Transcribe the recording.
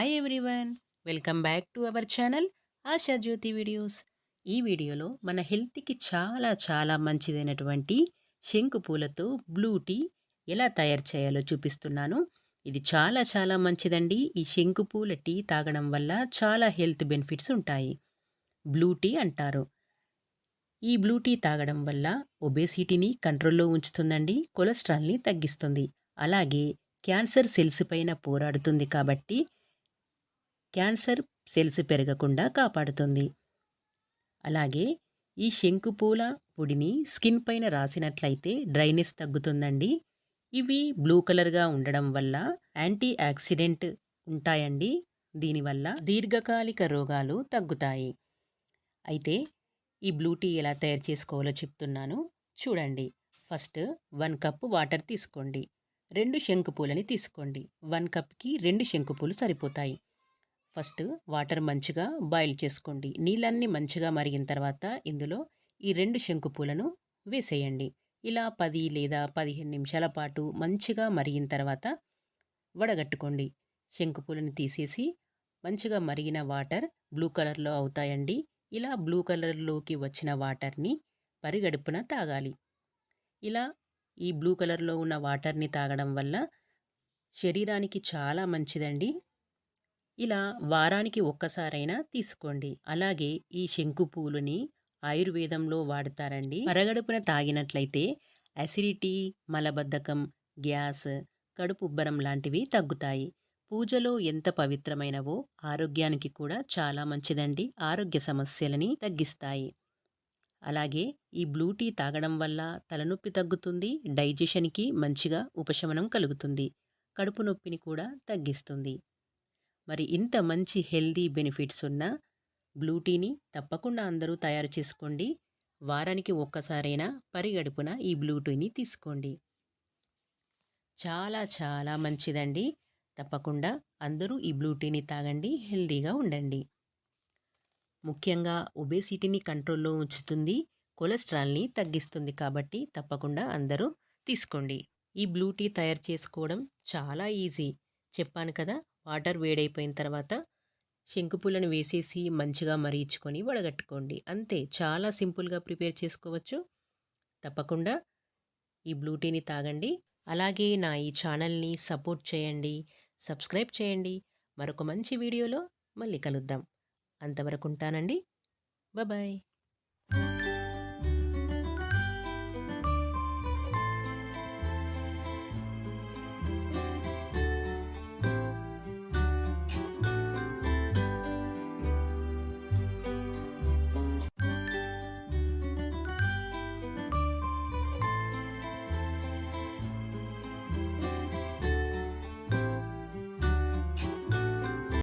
Hi everyone, welcome back to our channel Asha Jyothi videos. ఈ వీడియోలో మన హెల్త్కి చాలా చాలా మంచిదైనటువంటి శంకు పూలతో బ్లూ టీ ఎలా తయారు చేయాలో చూపిస్తున్నాను. ఇది చాలా చాలా మంచిదండి. ఈ శంకు పూల టీ తాగడం వల్ల చాలా హెల్త్ బెనిఫిట్స్ ఉంటాయి. బ్లూ టీ అంటారు. ఈ బ్లూ టీ తాగడం వల్ల ఒబేసిటీని కంట్రోల్లో ఉంచుతుందండి, కొలెస్ట్రాల్ని తగ్గిస్తుంది, అలాగే క్యాన్సర్ సెల్స్ పైన పోరాడుతుంది కాబట్టి క్యాన్సర్ సెల్స్ పెరగకుండా కాపాడుతుంది. అలాగే ఈ శంకుపూల పొడిని స్కిన్ పైన రాసినట్లయితే డ్రైనెస్ తగ్గుతుందండి. ఇవి బ్లూ కలర్గా ఉండడం వల్ల యాంటీ ఆక్సిడెంట్ ఉంటాయండి. దీనివల్ల దీర్ఘకాలిక రోగాలు తగ్గుతాయి. అయితే ఈ బ్లూ టీ ఎలా తయారు చేసుకోవాలో చెప్తున్నాను, చూడండి. ఫస్ట్ 1 కప్పు వాటర్ తీసుకోండి. 2 శంకుపూలని తీసుకోండి. 1 కప్కి 2 శంకుపూలు సరిపోతాయి. ఫస్ట్ వాటర్ మంచిగా బాయిల్ చేసుకోండి. నీళ్ళన్నీ మంచిగా మరిగిన తర్వాత ఇందులో ఈ 2 శంకుపూలను వేసేయండి. ఇలా 10 లేదా 15 నిమిషాల పాటు మంచిగా మరిగిన తర్వాత వడగట్టుకోండి. శంకుపూలను తీసేసి మంచిగా మరిగిన వాటర్ బ్లూ కలర్లో అవుతాయండి. ఇలా బ్లూ కలర్లోకి వచ్చిన వాటర్ని పరిగడుపున తాగాలి. ఇలా ఈ బ్లూ కలర్లో ఉన్న వాటర్ని తాగడం వల్ల శరీరానికి చాలా మంచిదండి. ఇలా వారానికి ఒక్కసారైనా తీసుకోండి. అలాగే ఈ శంకు పూలని ఆయుర్వేదంలో వాడతారండి. పరగడుపున తాగినట్లయితే అసిడిటీ, మలబద్ధకం, గ్యాస్, కడుపు ఉబ్బరం లాంటివి తగ్గుతాయి. పూజలో ఎంత పవిత్రమైనవో ఆరోగ్యానికి కూడా చాలా మంచిదండి. ఆరోగ్య సమస్యలని తగ్గిస్తాయి. అలాగే ఈ బ్లూ టీ తాగడం వల్ల తలనొప్పి తగ్గుతుంది, డైజెషన్కి మంచిగా ఉపశమనం కలుగుతుంది, కడుపు నొప్పిని కూడా తగ్గిస్తుంది. మరి ఇంత మంచి హెల్దీ బెనిఫిట్స్ ఉన్న బ్లూ టీని తప్పకుండా అందరూ తయారు చేసుకోండి. వారానికి ఒక్కసారైనా పరిగడుపున ఈ బ్లూ టీని తీసుకోండి. చాలా చాలా మంచిదండి. తప్పకుండా అందరూ ఈ బ్లూ టీని తాగండి, హెల్దీగా ఉండండి. ముఖ్యంగా ఒబేసిటీని కంట్రోల్లో ఉంచుతుంది, కొలెస్ట్రాల్ని తగ్గిస్తుంది కాబట్టి తప్పకుండా అందరూ తీసుకోండి. ఈ బ్లూ టీ తయారు చేసుకోవడం చాలా ఈజీ. చెప్పాను కదా, వాటర్ వేడైపోయిన తర్వాత శంకుపూలను వేసేసి మంచిగా మరిగించుకొని వడగట్టుకోండి. అంతే, చాలా సింపుల్గా ప్రిపేర్ చేసుకోవచ్చు. తప్పకుండా ఈ బ్లూ టీని తాగండి. అలాగే నా ఈ ఛానల్ని సపోర్ట్ చేయండి, సబ్స్క్రైబ్ చేయండి. మరొక మంచి వీడియోలో మళ్ళీ కలుద్దాం. అంతవరకు ఉంటానండి. బాయ్.